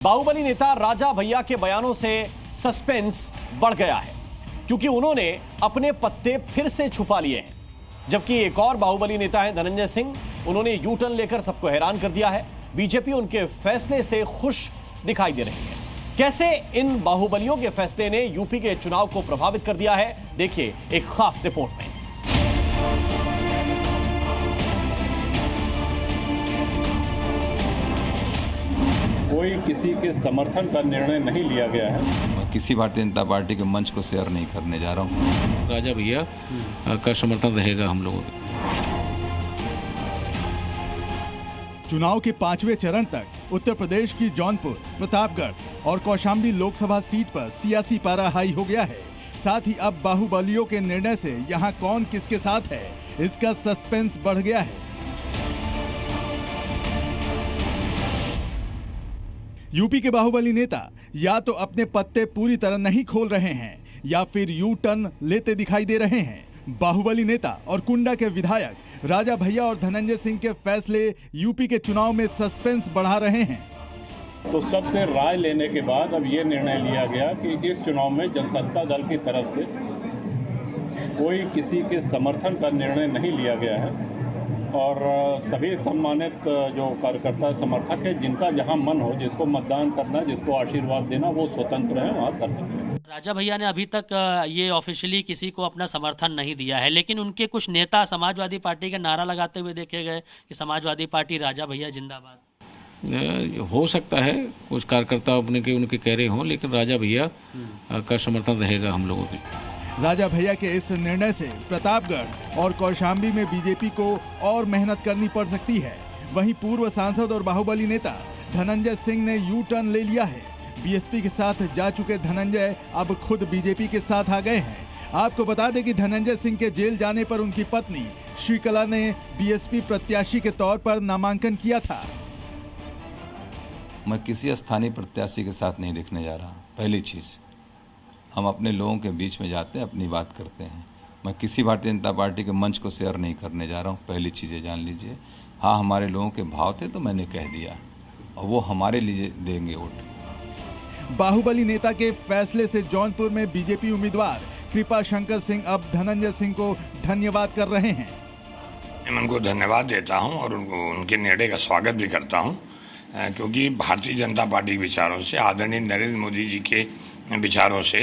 बाहुबली नेता राजा भैया के बयानों से सस्पेंस बढ़ गया है क्योंकि उन्होंने अपने पत्ते फिर से छुपा लिए हैं। जबकि एक और बाहुबली नेता है धनंजय सिंह, उन्होंने यू टर्न लेकर सबको हैरान कर दिया है। बीजेपी उनके फैसले से खुश दिखाई दे रही है। कैसे इन बाहुबलियों के फैसले ने यूपी के चुनाव को प्रभावित कर दिया है, देखिए एक खास रिपोर्ट में। कोई किसी के समर्थन का निर्णय नहीं लिया गया है। मैं किसी भारतीय जनता पार्टी के मंच को शेयर नहीं करने जा रहा हूँ। राजा भैया का समर्थन रहेगा हम लोगों को। चुनाव के 5वें चरण तक उत्तर प्रदेश की जौनपुर, प्रतापगढ़ और कौशाम्बी लोकसभा सीट पर सियासी पारा हाई हो गया है। साथ ही अब बाहुबलियों के निर्णय से यहां कौन किसके साथ है, इसका सस्पेंस बढ़ गया है। यूपी के बाहुबली नेता या तो अपने पत्ते पूरी तरह नहीं खोल रहे हैं या फिर यू टर्न लेते दिखाई दे रहे हैं। बाहुबली नेता और कुंडा के विधायक राजा भैया और धनंजय सिंह के फैसले यूपी के चुनाव में सस्पेंस बढ़ा रहे हैं। तो सबसे राय लेने के बाद अब ये निर्णय लिया गया कि इस चुनाव में जनसत्ता दल की तरफ से कोई किसी के समर्थन का निर्णय नहीं लिया गया है और सभी सम्मानित जो कार्यकर्ता समर्थक है, जिनका जहां मन हो, जिसको मतदान करना, जिसको आशीर्वाद देना, वो स्वतंत्र है, वहां कर सकते हैं। राजा भैया ने अभी तक ये ऑफिशियली किसी को अपना समर्थन नहीं दिया है, लेकिन उनके कुछ नेता समाजवादी पार्टी का नारा लगाते हुए देखे गए कि समाजवादी पार्टी राजा भैया जिंदाबाद। हो सकता है कुछ कार्यकर्ता उनके कह रहे हों, लेकिन राजा भैया का समर्थन रहेगा हम लोगों की। राजा भैया के इस निर्णय से प्रतापगढ़ और कौशाम्बी में बीजेपी को और मेहनत करनी पड़ सकती है। वहीं पूर्व सांसद और बाहुबली नेता धनंजय सिंह ने यू टर्न ले लिया है। बीएसपी के साथ जा चुके धनंजय अब खुद बीजेपी के साथ आ गए हैं। आपको बता दें कि धनंजय सिंह के जेल जाने पर उनकी पत्नी श्रीकला ने बीएसपी प्रत्याशी के तौर पर नामांकन किया था। मैं किसी स्थानीय प्रत्याशी के साथ नहीं दिखने जा रहा। पहली चीज, हम अपने लोगों के बीच में जाते हैं, अपनी बात करते हैं। मैं किसी भारतीय जनता पार्टी के मंच को शेयर नहीं करने जा रहा हूँ। पहली चीज़ें जान लीजिए। हाँ, हमारे लोगों के भाव थे तो मैंने कह दिया और वो हमारे लिए देंगे वोट। बाहुबली नेता के फैसले से जौनपुर में बीजेपी उम्मीदवार कृपा शंकर सिंह अब धनंजय सिंह को धन्यवाद कर रहे हैं। मैं उनको धन्यवाद देता हूं और उनके निर्णय का स्वागत भी करता हूं, क्योंकि भारतीय जनता पार्टी के विचारों से, आदरणीय नरेंद्र मोदी जी के विचारों से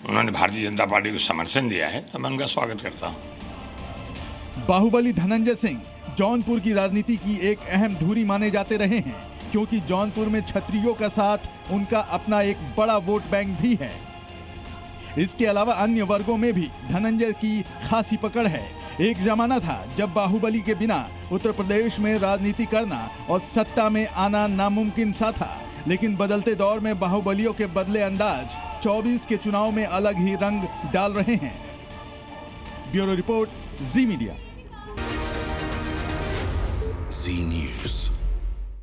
उन्होंने भारतीय जनता पार्टी को समर्थन दिया है, तो मैं उनका स्वागत करता हूं। बाहुबली धनंजय सिंह जौनपुर की राजनीति की एक अहम धुरी माने जाते रहे हैं, क्योंकि जौनपुर में क्षत्रियों का साथ उनका अपना एक बड़ा वोट बैंक भी है। इसके अलावा अन्य वर्गों में भी धनंजय की खासी पकड़ है। एक जमाना था जब बाहुबली के बिना उत्तर प्रदेश में राजनीति करना और सत्ता में आना नामुमकिन सा था, लेकिन बदलते दौर में बाहुबलियों के बदले अंदाज 24 के चुनाव में अलग ही रंग डाल रहे हैं। ब्यूरो रिपोर्ट, जी मीडिया। जी न्यूज़।